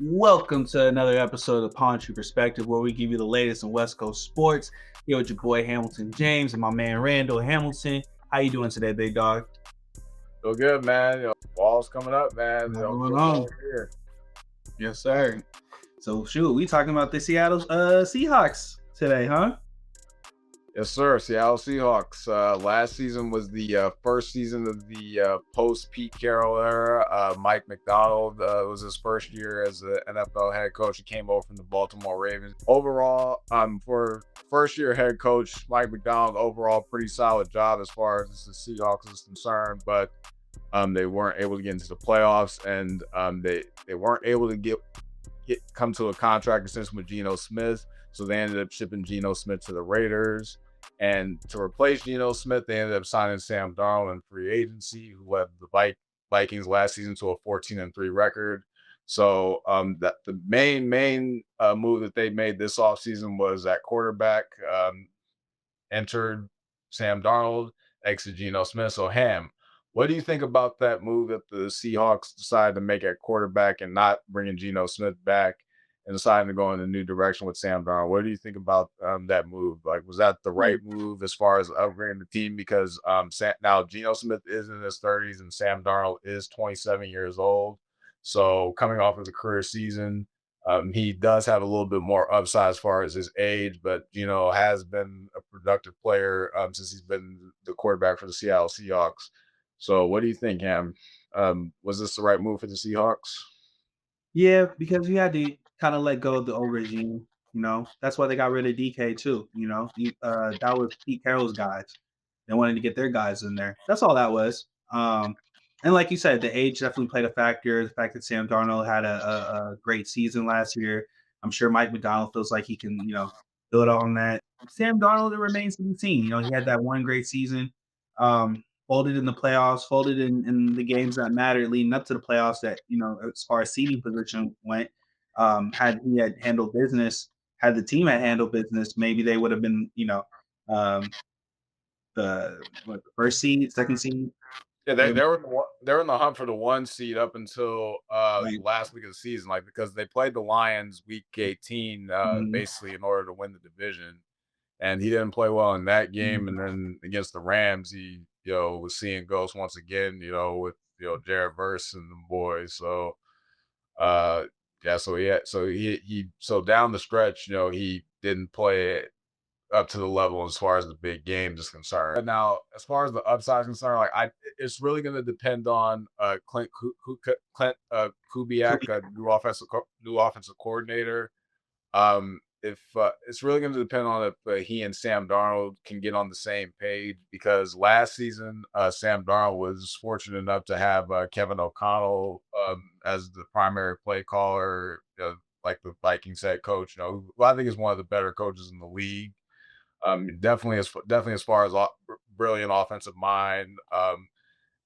Welcome to another episode of Pawn True Perspective, where we give you the latest in West Coast sports. Here with your boy Hamilton James and my man Randall Hamilton. How you doing today, big dog? Feel good, man. Ball's coming up, man. What's going on? Football's here. Yes, sir. So shoot, we talking about the Seattle Seahawks today, huh? Yes, sir. Seattle Seahawks. Last season was the first season of the post Pete Carroll era. Mike McDonald was his first year as an NFL head coach. He came over from the Baltimore Ravens. Overall, for first year head coach Mike McDonald, overall pretty solid job as far as the Seahawks is concerned. But they weren't able to get into the playoffs, and they weren't able to come to a contract extension with Geno Smith. So they ended up shipping Geno Smith to the Raiders. And to replace Geno Smith, they ended up signing Sam Darnold in free agency, who led the Vikings last season to a 14-3 record. So that the main move that they made this offseason was at quarterback. Entered Sam Darnold, exited Geno Smith. So Ham, what do you think about that move that the Seahawks decided to make at quarterback and not bringing Geno Smith back and deciding to go in a new direction with Sam Darnold? What do you think about that move? Like, was that the right move as far as upgrading the team? Because now Geno Smith is in his 30s and Sam Darnold is 27 years old. So coming off of the career season, he does have a little bit more upside as far as his age, but has been a productive player since he's been the quarterback for the Seattle Seahawks. So, what do you think, Ham? Was this the right move for the Seahawks? Yeah, because you had to kind of let go of the old regime. That's why they got rid of DK too. That was Pete Carroll's guys. They wanted to get their guys in there. That's all that was. And like you said, the age definitely played a factor. The fact that Sam Darnold had a great season last year. I'm sure Mike McDonald feels like he can, build on that. Sam Darnold, it remains to be seen. He had that one great season. Folded in the playoffs, folded in the games that mattered leading up to the playoffs that, as far as seeding position went, had he had handled business, had the team had handled business, maybe they would have been, um, the first seed, second seed. Yeah, Would have they were in the hunt for the one seed up until the been, last week of the season, like because they played the Lions week 18, mhm, basically in order to win the division. And he didn't play well in that game. mhm. And then against the Rams, he was seeing ghosts once again. With Jared Verse and the boys. So uh, yeah, so down the stretch, he didn't play up to the level as far as the big games is concerned. But now, as far as the upside is concerned, it's really going to depend on Clint Could Kubiak, be new offensive coordinator. If It's really going to depend on if he and Sam Darnold can get on the same page, because last season Sam Darnold was fortunate enough to have Kevin O'Connell as the primary play caller, like the Vikings head coach. Who I think is one of the better coaches in the league. Definitely as far as brilliant offensive mind.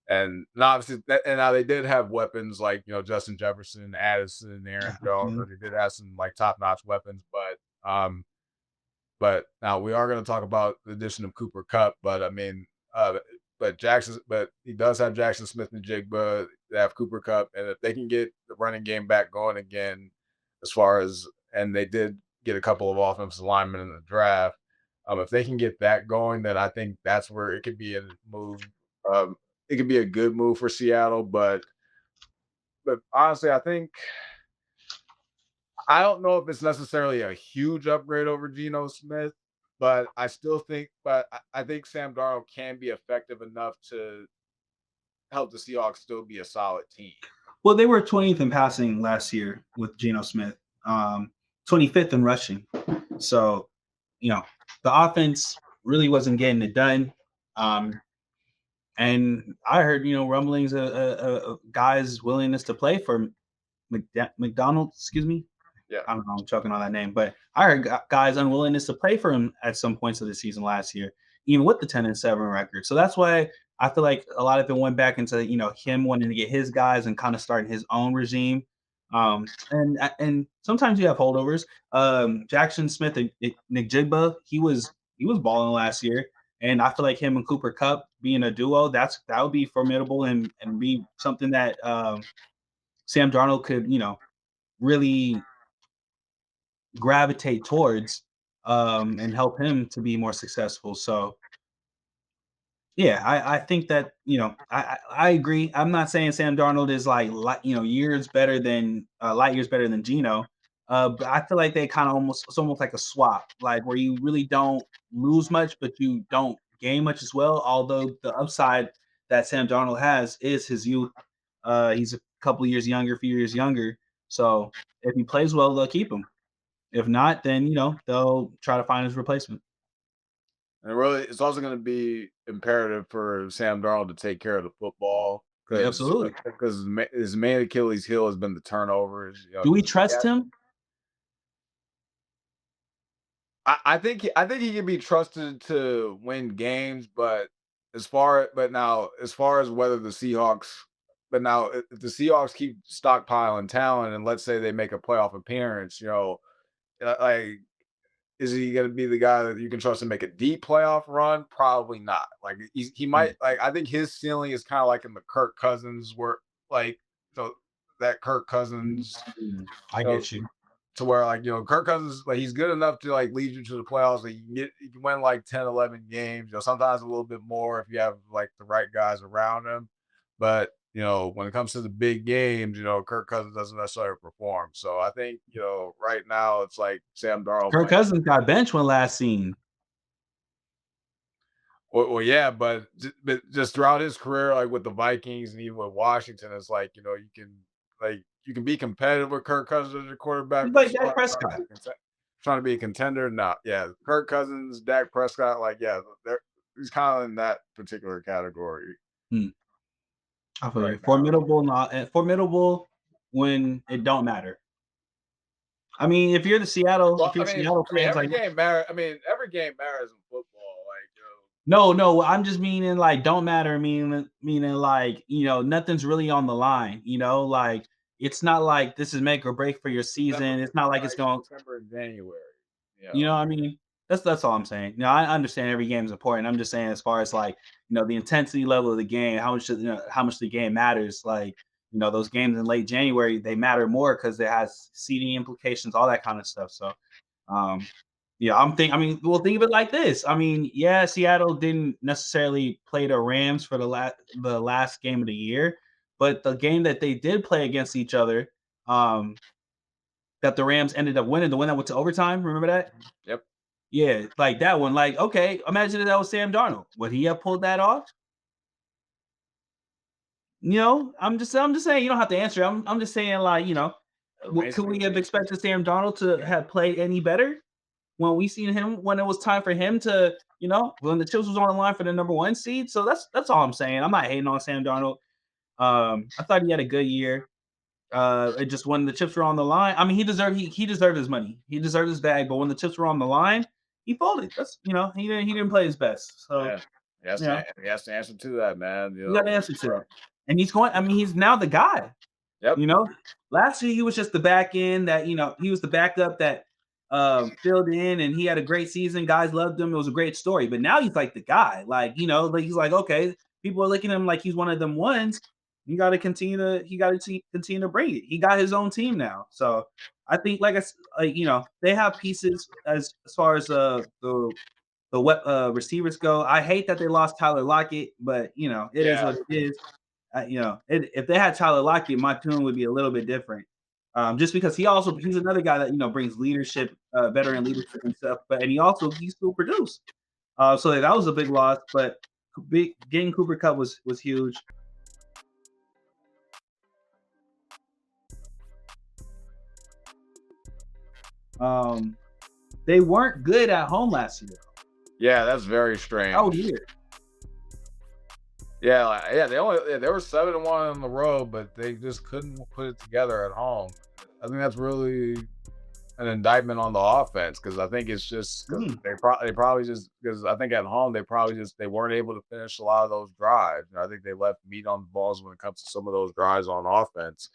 And now they did have weapons like Justin Jefferson, Addison, Aaron Jones. mhm. Or they did have some like top notch weapons, but now we are going to talk about the addition of Cooper Cup. But I mean, but he does have Jackson Smith and Jigba. They have Cooper Cup, and if they can get the running game back going again, and they did get a couple of offensive linemen in the draft. If they can get that going, then I think that's where it could be a move. Um, it could be a good move for Seattle, but honestly, I don't know if it's necessarily a huge upgrade over Geno Smith, but I think Sam Darnold can be effective enough to help the Seahawks still be a solid team. Well, they were 20th in passing last year with Geno Smith, 25th in rushing. So, you know, the offense really wasn't getting it done. Um, and I heard, rumblings of guys' willingness to play for McDonald, excuse me. Yeah. I don't know, I'm choking on that name, but I heard guys' unwillingness to play for him at some points of the season last year, even with the 10-7 record. So that's why I feel like a lot of it went back into him wanting to get his guys and kind of starting his own regime. And sometimes you have holdovers. Jackson Smith and Nick Jigba, he was balling last year, and I feel like him and Cooper Cup being a duo, that would be formidable and be something that Sam Darnold could really gravitate towards, and help him to be more successful. So yeah, I think that, I agree. I'm not saying Sam Darnold is like years better than light years better than Geno. But I feel like they kind of almost it's almost like a swap, like where you really don't lose much, but you don't gain much as well. Although the upside that Sam Darnold has is his youth. He's a couple years younger, a few years younger. So if he plays well, they'll keep him. If not, then they'll try to find his replacement. And really, it's also going to be imperative for Sam Darnold to take care of the football Yeah, because absolutely. his main Achilles heel has been the turnovers. Do we 'Cause, trust yeah, him? I think he can be trusted to win games, but now as far as whether the Seahawks, but now if the Seahawks keep stockpiling talent and let's say they make a playoff appearance, like is he gonna be the guy that you can trust to make a deep playoff run? Probably not. Like he Mm, might like I think his ceiling is kind of like in the Kirk Cousins where like so that Kirk Cousins, I you know, get you. to where like Kirk Cousins like he's good enough to like lead you to the playoffs. Like you can win like 10, 11 games. Sometimes a little bit more if you have like the right guys around him. But when it comes to the big games, Kirk Cousins doesn't necessarily perform. So I think right now it's like Sam Darnold Kirk might. Cousins got benched when last seen. Well, yeah, but just throughout his career, like with the Vikings and even with Washington, it's like you can be competitive with Kirk Cousins as your quarterback, He's but like as far Dak as Prescott. trying to be a contender, no, yeah, Kirk Cousins, Dak Prescott, like yeah, he's kind of in that particular category Hmm, I feel right you. now. Formidable, not formidable when it don't matter. I mean, Well, if you're Seattle fans, every like game matters. I mean, every game matters in football. Like, no, no, I'm just meaning like don't matter, meaning like nothing's really on the line. Like it's not like this is make or break for your season. It's not like it's Like going. September and January. You You know know, what I mean? That's all I'm saying. I understand every game is important. I'm just saying as far as like, the intensity level of the game, how much the game matters. Like, those games in late January, they matter more because it has seeding implications, all that kind of stuff. So um yeah, well, think of it like this. I mean, yeah, Seattle didn't necessarily play the Rams for the last game of the year, but the game that they did play against each other, um, that the Rams ended up winning, the one that went to overtime, remember that? yep. Yeah, like that one. Like, okay, imagine if that was Sam Darnold. Would he have pulled that off? I'm just saying you don't have to answer. I'm just saying like, Remains to could be we have seen. expected Sam Darnold to have played any better when we seen him when it was time for him to, when the chips was on the line for the number one seed? So that's all I'm saying. I'm not hating on Sam Darnold. I thought he had a good year. It just when the chips were on the line, I mean, he deserved his money. He deserved his bag. But when the chips were on the line, he folded. That's he didn't play his best. So Yeah, you know he has to answer to that, man. he got to answer to that. And he's going. I mean, he's now the guy. Yep. You know, last year he was just the back end that he was the backup that filled in, and he had a great season. Guys loved him. It was a great story. But now he's like the guy. Like like he's like okay, people are looking at him like he's one of them ones. You got to continue to he got to continue to bring it. He got his own team now, so I think like they have pieces as far as the receivers go. I hate that they lost Tyler Lockett, but it is Yeah. what it is. If they had Tyler Lockett, my tune would be a little bit different. Just because he's another guy that brings leadership, veteran leadership and stuff. But and he still produced. So that was a big loss. But getting Cooper Cup was huge. Um, they weren't good at home last year. Yeah, that's very That was strange. weird. Yeah, they were 7-1 on the road, but they just couldn't put it together at home. I think that's really an indictment on the offense because I think it's just because Mm. they probably just because I think at home they probably just they weren't able to finish a lot of those drives. I think they left meat on the balls when it comes to some of those drives on offense.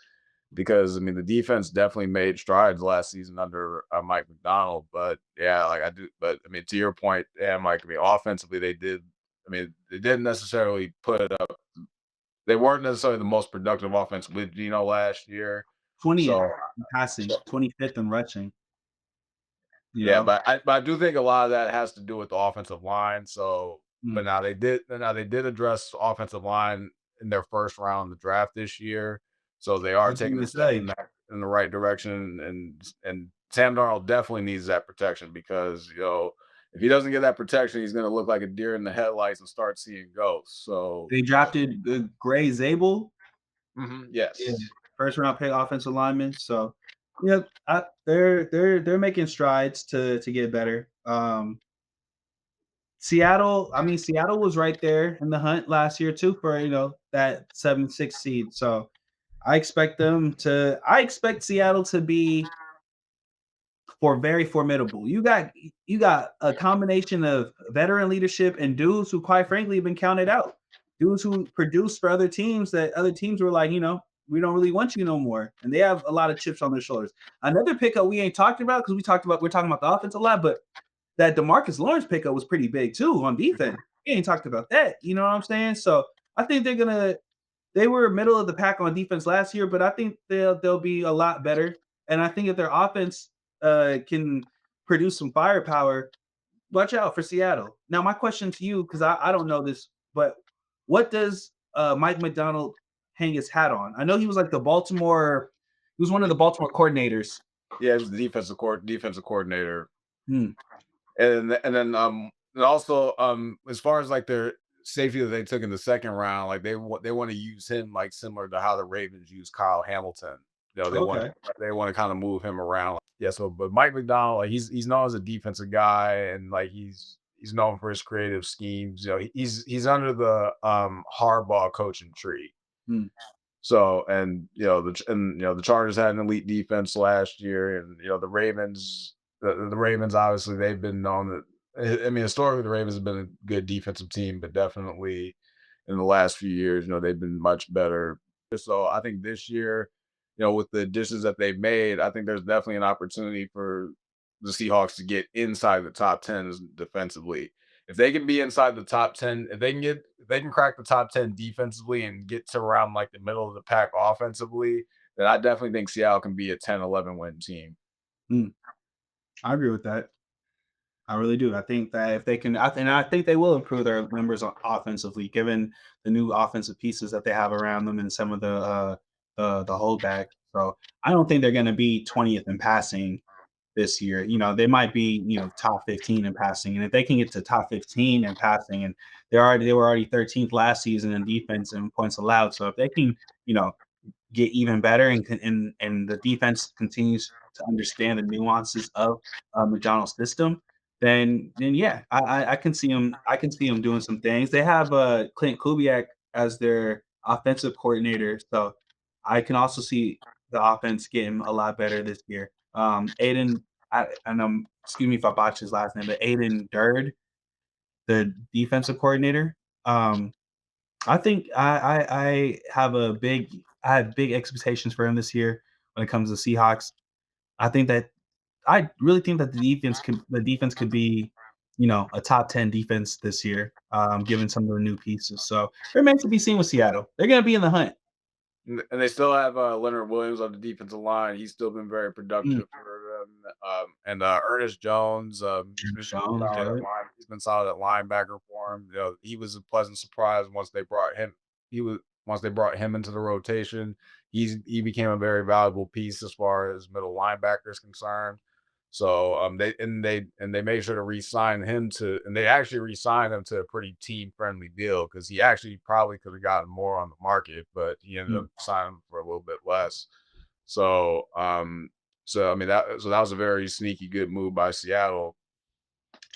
Because I mean, the defense definitely made strides last season under Mike McDonald, but yeah, like I do, but I mean, to your point, yeah, Mike. I mean, offensively, they did. I mean, they didn't necessarily put it up. They weren't necessarily the most productive offense with Geno last year. 20th So in passing, 25th in rushing, you yeah, know? but I do think a lot of that has to do with the offensive line. So, but Mm. now they did address offensive line in their first round of the draft this year. So they are What you taking a gonna step say? in the right direction, and Sam Darnold definitely needs that protection because if he doesn't get that protection, he's going to look like a deer in the headlights and start seeing ghosts. So They drafted, Gray Zabel, yeah, yes, first round pick offensive lineman, so, yeah, they're making strides to get better. Seattle, I mean, Seattle was right there in the hunt last year too for, that 7-6 seed, so I expect Seattle to be very formidable. You got a combination of veteran leadership and dudes who, quite frankly, have been counted out. Dudes who produce for other teams that other teams were like, we don't really want you no more, and they have a lot of chips on their shoulders. Another pickup we ain't talked about because we're talking about the offense a lot, but that Demarcus Lawrence pickup was pretty big too on defense. We ain't talked about that. You know what I'm saying? So I think they were middle of the pack on defense last year, but I think they'll be a lot better. And I think if their offense can produce some firepower, watch out for Seattle. Now, my question to you, because I don't know this, but what does Mike McDonald hang his hat on? I know he was like he was one of the Baltimore coordinators. yeah, he's the defensive coordinator. Hmm. And also, as far as like their safety that they took in the second round, like they want to use him like similar to how the Ravens use Kyle Hamilton. They want Okay. to kind of move him around. Yeah. So, but Mike McDonald, like he's known as a defensive guy, and like he's known for his creative schemes. He's under the Harbaugh coaching tree. Hmm. So, and the Chargers had an elite defense last year, and the Ravens, the Ravens obviously they've been known that. I mean, historically the Ravens have been a good defensive team, but definitely in the last few years, they've been much better. So I think this year, with the additions that they've made, I think there's definitely an opportunity for the Seahawks to get inside the top 10 defensively. If they can be inside the top 10, if they can crack the top 10 defensively and get to around like the middle of the pack offensively, then I definitely think Seattle can be a 10-11 win team. Hmm. I agree with that. I really do. I think that if they can, and I think they will improve their numbers offensively, given the new offensive pieces that they have around them and some of the holdback. So I don't think they're going to be 20th in passing this year. They might be top 15 in passing, and if they can get to top 15 in passing, and they were already 13th last season in defense and points allowed. So if they can, you know, get even better and the defense continues to understand the nuances of McDonald's system, then yeah, I can see him. I can see him doing some things. They have Clint Kubiak as their offensive coordinator, so I can also see the offense getting a lot better this year. Aiden, and excuse me if I botch his last name, but Aiden Durd, the defensive coordinator. Um, I think I have big expectations for him this year when it comes to Seahawks. I think that I really think that the defense could be, a top 10 defense this year, given some of the new pieces. So it remains to be seen with Seattle. They're gonna be in the hunt. And they still have Leonard Williams on the defensive line. He's still been very Mm, productive for them. And Ernest Jones, Aaron Jones, yeah. he's been solid at linebacker for him. He was a pleasant surprise once they brought him. He was Once they brought him into the rotation. He became a very valuable piece as far as middle linebacker is concerned. So they made sure to re-sign him to, and they actually re-signed him to a pretty team friendly deal because he actually probably could have gotten more on the market, but he ended Mm. up signing for a little bit less. So I mean that was a very sneaky good move by Seattle.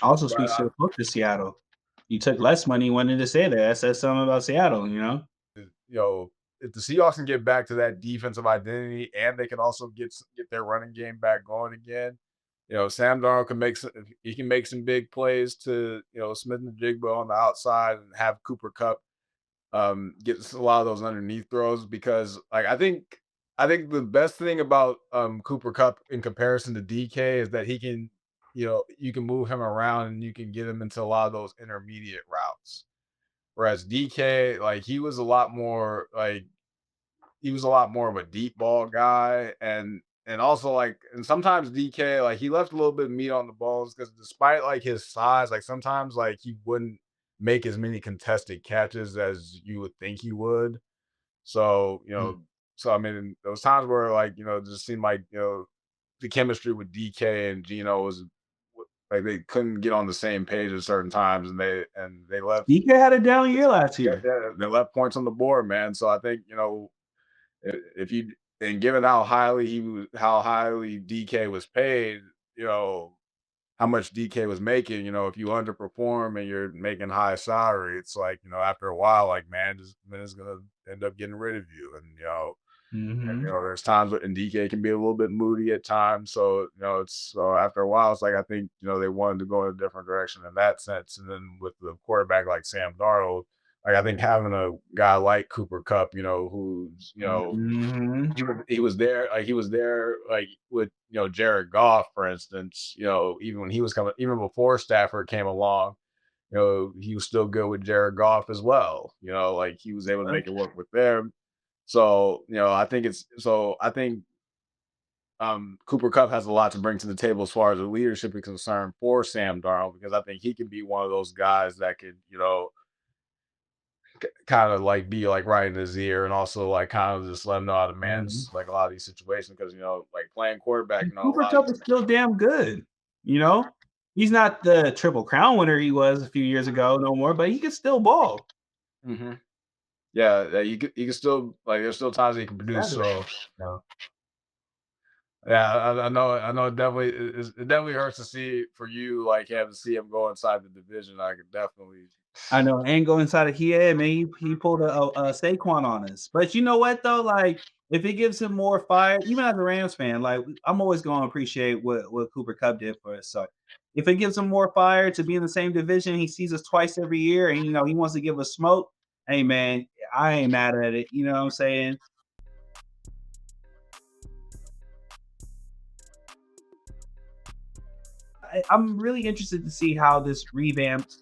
Also But speaks to the culture of Seattle. You took less money, wanted to say that. That says something about Seattle. you know, if the Seahawks can get back to that defensive identity and they can also get their running game back going again, Sam Darnold can he can make some big plays to Smith and Jigba on the outside and have Cooper Cup get a lot of those underneath throws because like I think the best thing about Cooper Cup in comparison to DK is that he can you can move him around and you can get him into a lot of those intermediate routes. Whereas DK, like he was a lot more like he was a lot more of a deep ball guy, and also like and sometimes DK like he left a little bit of meat on the bones because despite like his size, like sometimes like he wouldn't make as many contested catches as you would think he would. So, Mm. so I mean, there was times where like, it just seemed like, the chemistry with DK and Gino was like they couldn't get on the same page at certain times and they left DK had a down year last yeah, year. yeah, they left points on the board, man. So I think, if you and given how highly DK was paid, you know, how much DK was making, if you underperform and you're making high salary, it's like, after a while, like man is gonna end up getting rid of you. Mhm. There's times when and DK can be a little bit moody at times. So, it's so after a while, it's like I think, they wanted to go in a different direction in that sense. And then with the quarterback like Sam Darnold, like I think having a guy like Cooper Cup, who's, Mhm. he was there like with Jared Goff, for instance, even when he was coming, even before Stafford came along, he was still good with Jared Goff as well. Like he was able to make it work with them. So, I think Cooper Cup has a lot to bring to the table as far as the leadership is concerned for Sam Darnold, because I think he could be one of those guys that could, kind of like be like right in his ear and also like kind of just let him know how to Mhm. manage like a lot of these situations because like playing quarterback, And a Cooper lot of Kupp is still damn good, you know? He's not the Triple Crown winner he was a few years ago no more, but he can still ball. Mhm. Yeah, yeah, you can still like there's still times that you can produce. Fabulous. So yeah, I know it definitely it definitely hurts to see for you like having to see him go inside the division. I could definitely I know, and go inside of yeah, man, he pulled a Saquon on us. But you know what though? Like, if it gives him more fire, even as a Rams fan, like I'm always going to appreciate what Cooper Cup did for us. So, if it gives him more fire to be in the same division, he sees us twice every year, and he wants to give us smoke. Hey, man, I ain't mad at it. You know what I'm saying? I'm really interested to see how this revamped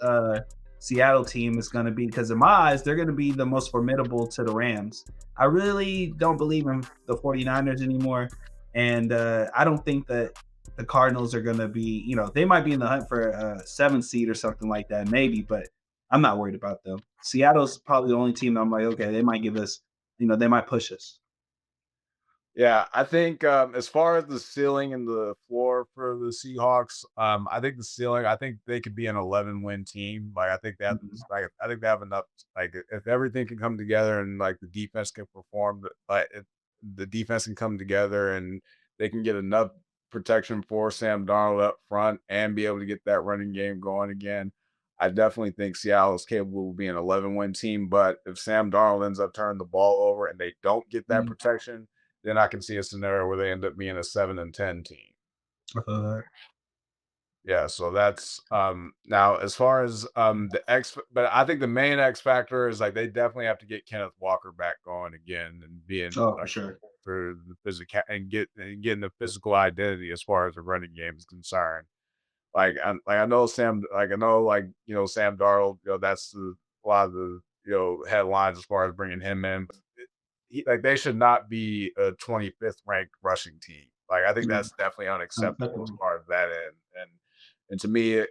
Seattle team is going to be because in my eyes, they're going to be the most formidable to the Rams. I really don't believe in the 49ers anymore. And I don't think that the Cardinals are going to be, they might be in the hunt for a 7 seed or something like that, maybe, but I'm not worried about them. Seattle's probably the only team that I'm like, okay, they might give us, they might push us. yeah, I think as far as the ceiling and the floor for the Seahawks, I think the ceiling, I think they could be an 11-win team. Like I think that Mhm. like I think they have enough like if everything can come together and like the defense can perform, like if the defense can come together and they can get enough protection for Sam Darnold up front and be able to get that running game going again. I definitely think Seattle is capable of being an 11-win team, but if Sam Darnold ends up turning the ball over and they don't get that Mhm. protection, then I can see a scenario where they end up being a 7-10 team. Uh, Yeah, so that's now as far as the X, but I think the main X factor is like they definitely have to get Kenneth Walker back going again and being oh, for like sure. for the physical and getting the physical identity as far as the running game is concerned. I know Sam Darnold, that's a lot of the headlines as far as bringing him in. But like they should not be a 25th ranked rushing team. Like I think Yeah, that's definitely unacceptable as unacceptable. far as that end. And to me,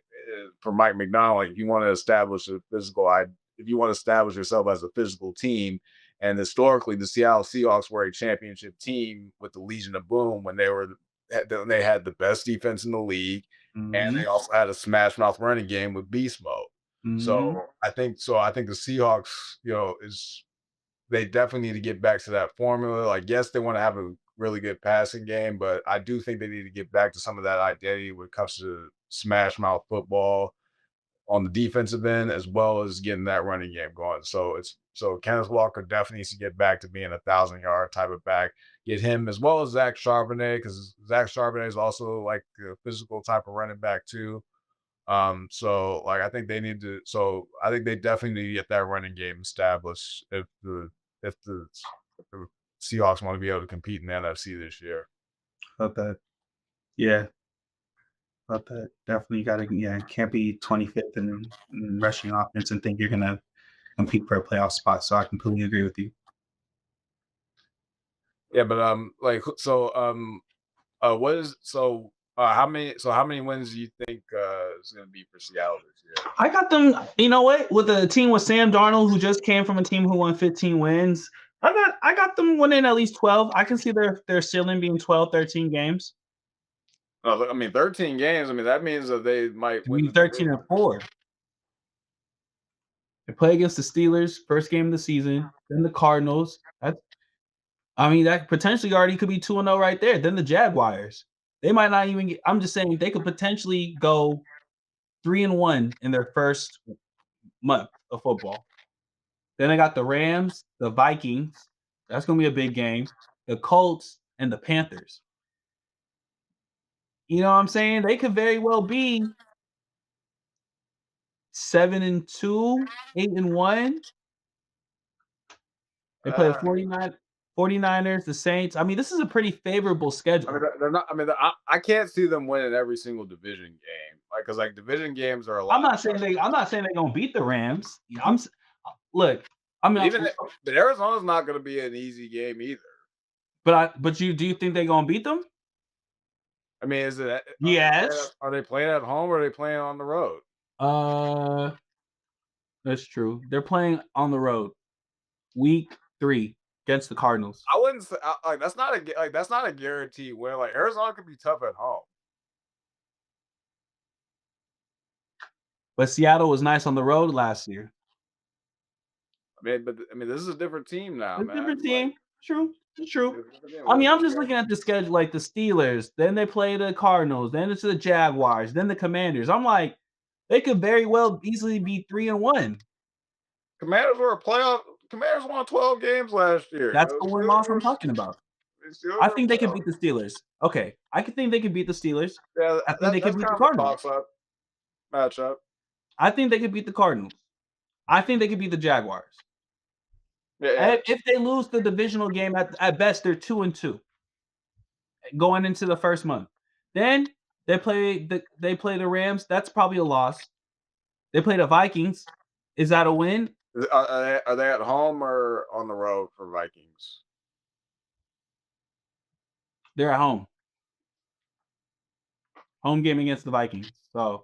for Mike McDonald, like, if you want to establish a if you want to establish yourself as a physical team, and historically the Seattle Seahawks were a championship team with the Legion of Boom when they had the best defense in the league, and they Mhm. also had a smash mouth running game with beast mode. Mhm. So I think the Seahawks, is they definitely need to get back to that formula. Like, yes, they want to have a really good passing game, but I do think they need to get back to some of that identity when it comes to smash mouth football on the defensive end, as well as getting that running game going. So Kenneth Walker definitely needs to get back to being 1,000 yard type of back. Get him as well as Zach Charbonnet, because Zach Charbonnet is also like a physical type of running back too. So like I think they definitely need to get that running game established if the if the Seahawks want to be able to compete in the NFC this year. About that. Yeah, about that. Definitely gotta yeah, can't be 25th in rushing offense and think you're gonna compete for a playoff spot. So I completely agree with you. Yeah, but what is how many wins do you think is going to be for Seattle this year? I got them. You know what? With a team with Sam Darnold, who just came from a team who won 15 wins, I got them winning at least 12. I can see their ceiling being 12, 13 games. No, I mean 13 games. I mean that means that they might To win be the 13 division. and 4. They play against the Steelers, first game of the season, then the Cardinals. That potentially already could be 2-0 right there. Then the Jaguars. They might not even get, I'm just saying they could potentially go 3-1 in their first month of football. Then I got the Rams, the Vikings. That's gonna be a big game. The Colts and the Panthers. You know what I'm saying? They could very well be 7-2, 8-1. They play the Uh, 49ers, the Saints. I mean, this is a pretty favorable I mean schedule. they're not. I mean I can't see them winning every single division game. Like because like division games are a lot. I'm not saying they're gonna beat the Rams. You know, look, I mean, But but Arizona's not going to be an easy game either. but you do you think they're gonna beat them? I mean, is it Yes. are they playing at home or are they playing on the road? Uh, that's true. They're playing on the road, week 3 against the Cardinals. I wouldn't say like that's not a guarantee win. Like Arizona could be tough at home. But Seattle was nice on the road last year. I mean, this is a different team now, It's a different man. Like team. True. It's true. it's a different team. I mean, I'm just looking at the schedule, like the Steelers, then they play the Cardinals, then it's the Jaguars, then the Commanders. I'm like, they could very well easily be 3-1. Commanders were a playoff. Commanders won 12 games last year. That's the win loss I'm talking about. The Steelers I were a think they could playoff. beat the Steelers. Okay, I could think they could beat the Steelers. Yeah, I think they could that's beat the kind of a Cardinals. toss up matchup. I think they could beat the Cardinals. I think they could beat the Jaguars. Yeah, yeah. And if they lose the divisional game, at best, they're 2-2 going into the first month. Then they play the Rams. That's probably a loss. They play the Vikings. Is that a win? Are they at home or on the road for Vikings? They're at home. Home game against the Vikings. So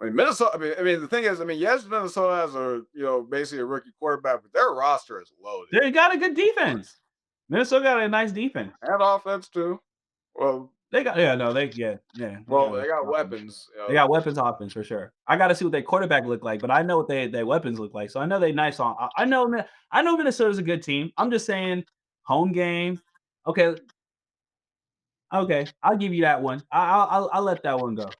I mean, Minnesota. The thing is, yes, Minnesota has basically a rookie quarterback, but their roster is loaded they got a good defense. Minnesota got a nice defense. and offense too. Well, They got yeah, no, they got they a got offense. weapons. They got weapons offense for sure. I gotta see what their quarterback look like, but I know what their weapons look like. So I know they nice on I know Minnesota's a good team. I'm just saying home game. Okay, okay, I'll give you that one. I'll let that one go.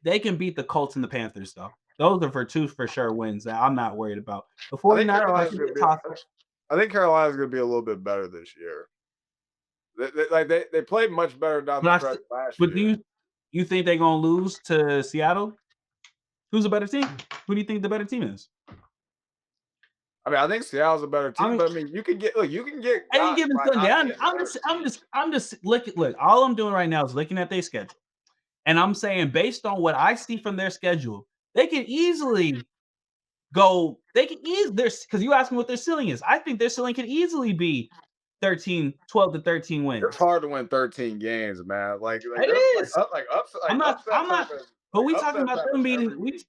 They can beat the Colts and the Panthers though. Those are for 2 for sure wins that I'm not worried about. The I think 49ers, I Carolina's could going be to a be. toss. I think Carolina's going to be a little bit better this year. They played much better down But the I stretch st last but do year. you think they're gonna lose to Seattle? Who's a better team? Who do you think the better team is? I think Seattle's a better I team, mean, but you can get any got given by Sunday, not being a better team. I'm just look. All I'm doing right now is looking at their schedule, and I'm saying based on what I see from their schedule, they can easily go. They can easily because you asked me what their ceiling is. I think their ceiling could easily be 12 to 13 It's wins. hard to win 13 games, man. It There's is. I'm upsets not. happen. But we talking Upsets about happen them being every week.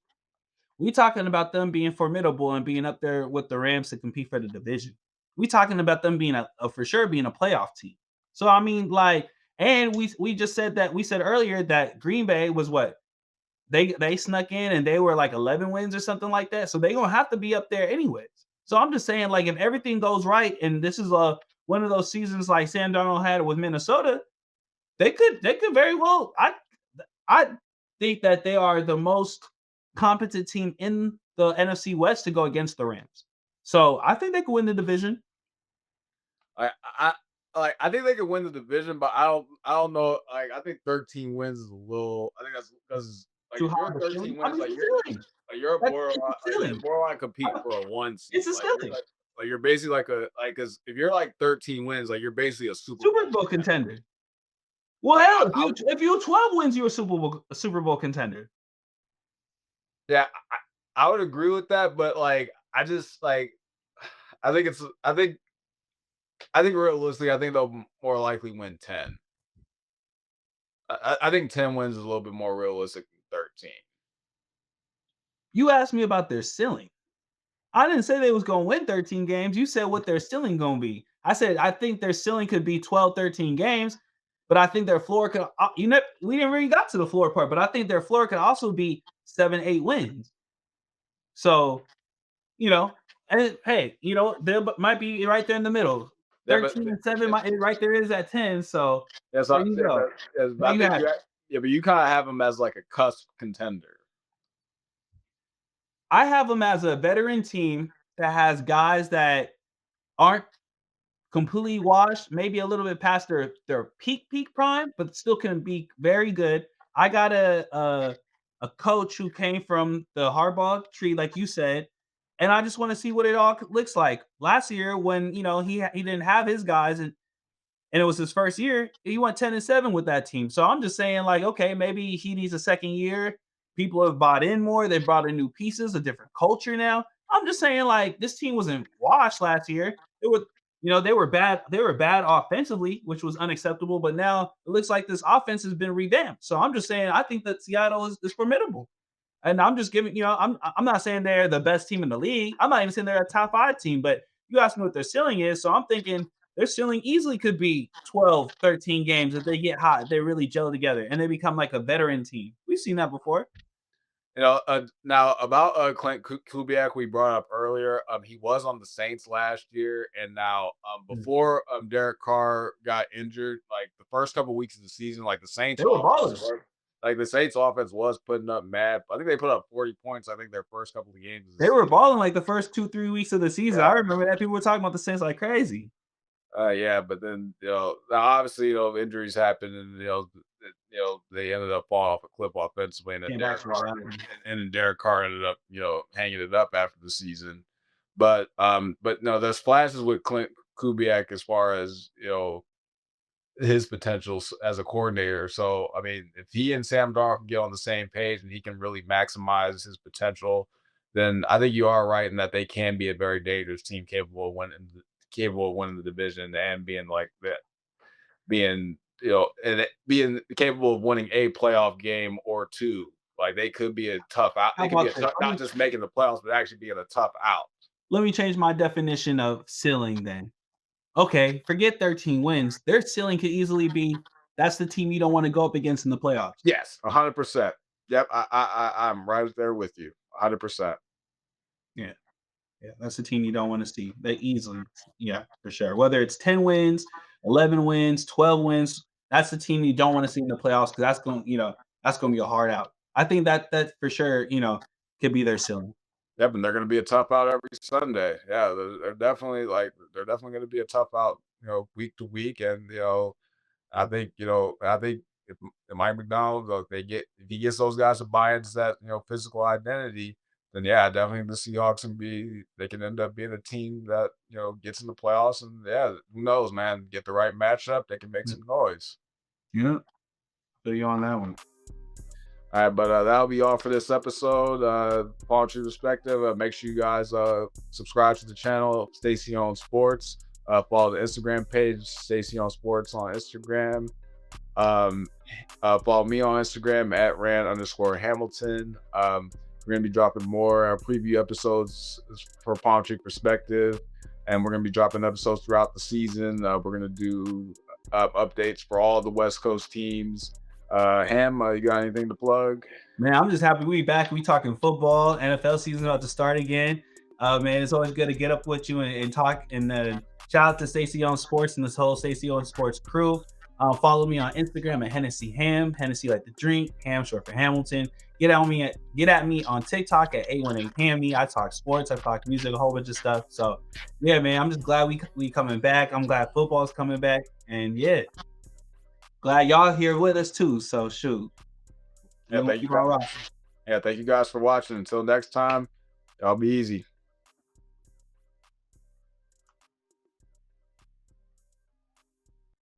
we talking about them being formidable and being up there with the Rams to compete for the division. We talking about them being a for sure being a playoff team. So I mean, like, and we just said that we said earlier that Green Bay was what they snuck in and they were like 11 wins or something like that. So they gonna have to be up there anyways. So I'm just saying, like, if everything goes right, and this is a one of those seasons like Sam Darnold had with Minnesota, they could very well. I think that they are the most competent team in the NFC West to go against the Rams. So I think they could win the division. I I think they could win the division, but I don't know. I think 13 wins is a little. I think that's because Too if high you're of a ceiling. 13 I wins, mean, it's a ceiling. you're It's a you're ceiling. borderline compete for a one seed. It's a ceiling. You're basically because if you're like 13 wins, like you're basically a Super Bowl Super Bowl contender. contender. Well, Like hell, if you 12 wins, you're a Super Bowl contender. yeah, I would agree with that, but I just I think I think realistically, I think they'll more likely win 10. I think 10 wins is a little bit more realistic than 13. You asked me about their ceiling. I didn't say they was gonna win 13 games. You said what their ceiling gonna be. I said I think their ceiling could be 12, 13 games, but I think their floor could. We didn't really got to the floor part, but I think their floor could also be 7, 8 wins. So you know, and hey, there might be right there in the middle. Yeah, but 13-7 might right there is at 10. So yes, there you go. yes, There but I you think have it. yeah, but you kind of have them as like a cusp contender. I have them as a veteran team that has guys that aren't completely washed, maybe a little bit past their peak prime, but still can be very good. I got a coach who came from the Harbaugh tree, like you said, and I just want to see what it all looks like. Last year, when he didn't have his guys, and it was his first year, he went 10-7 with that team. So I'm just saying, like, okay, maybe he needs a second year. People have bought in more. They brought in new pieces, a different culture now. I'm just saying, like, this team wasn't washed last year. It was, they were bad. They were bad offensively, which was unacceptable. But now it looks like this offense has been revamped. So I'm just saying, I think that Seattle is formidable. And I'm just giving, I'm not saying they're the best team in the league. I'm not even saying they're a top 5 team, but you asked me what their ceiling is. So I'm thinking their ceiling easily could be 12, 13 games if they get hot, they really gel together and they become like a veteran team. We've seen that before. Now about Clint Kubiak, we brought up earlier. He was on the Saints last year, and now Mm. before Derek Carr got injured, like the first couple weeks of the season, like They were balling. The Saints offense was putting up mad. I think they put up 40 points. I think their first couple of games of the They were season. balling like the first 2, 3 weeks of the season. I Yeah. remember that people were talking about the Saints like crazy. Yeah, but then now obviously injuries happen, and they ended up falling off a cliff offensively, and then Came back from that one. Derek Carr ended up hanging it up after the season. But no, there's flashes with Clint Kubiak as far as his potential as a coordinator. So I mean, if he and Sam Darnold can get on the same page and he can really maximize his potential, then I think you are right in that they can be a very dangerous team capable of winning the division and being like that, being being capable of winning a playoff game or two. Like they could be a tough out. How They could be about a this? tough, not just making the playoffs, but actually being a tough out. Let me change my definition of ceiling then. Okay, forget 13 wins. Their ceiling could easily be that's the team you don't want to go up against in the playoffs. Yes, 100%. Yep, I'm right there with you, 100%. Yeah. Yeah, that's the team you don't want to see. They easily, yeah, for sure. Whether it's 10 wins, 11 wins, 12 wins, that's the team you don't want to see in the playoffs because that's going to be a hard out. I think that for sure, could be their ceiling. Yep, and they're gonna be a tough out every Sunday. Yeah, they're definitely gonna be a tough out, week to week. And I think if Mike McDonald, if he gets those guys to buy into that, physical identity, then yeah, I definitely think the Seahawks they can end up being a team that, gets in the playoffs. And yeah, who knows, man, get the right matchup, they can make Yeah, some noise. yeah, feel you on that one. All right, but that'll be all for this episode. Poetry Perspective. Make sure you guys subscribe to the channel, Stacey on Sports. Follow the Instagram page, Stacey on Sports on Instagram. Um, Follow me on Instagram at Rand_Hamilton. We're gonna be dropping more preview episodes for Poetry Perspective, and we're gonna be dropping episodes throughout the season. We're gonna do updates for all the West Coast teams. Ham, you got anything to plug? Man, I'm just happy we back. We talking football. NFL season about to start again. Man, it's always good to get up with you and talk. And shout out to Stacey on Sports and this whole Stacey on Sports crew. Follow me on Instagram at Hennessy Ham, Hennessy like the drink, Ham short for Hamilton. Get at me on TikTok at 818 Hammy. I talk sports, I talk music, a whole bunch of stuff. So yeah, man, I'm just glad we coming back. I'm glad football's coming back, and yeah, glad y'all here with us too. So shoot, Yeah, we gonna thank you keep on guys. rocking. Yeah, thank you guys for watching. Until next time, y'all be easy.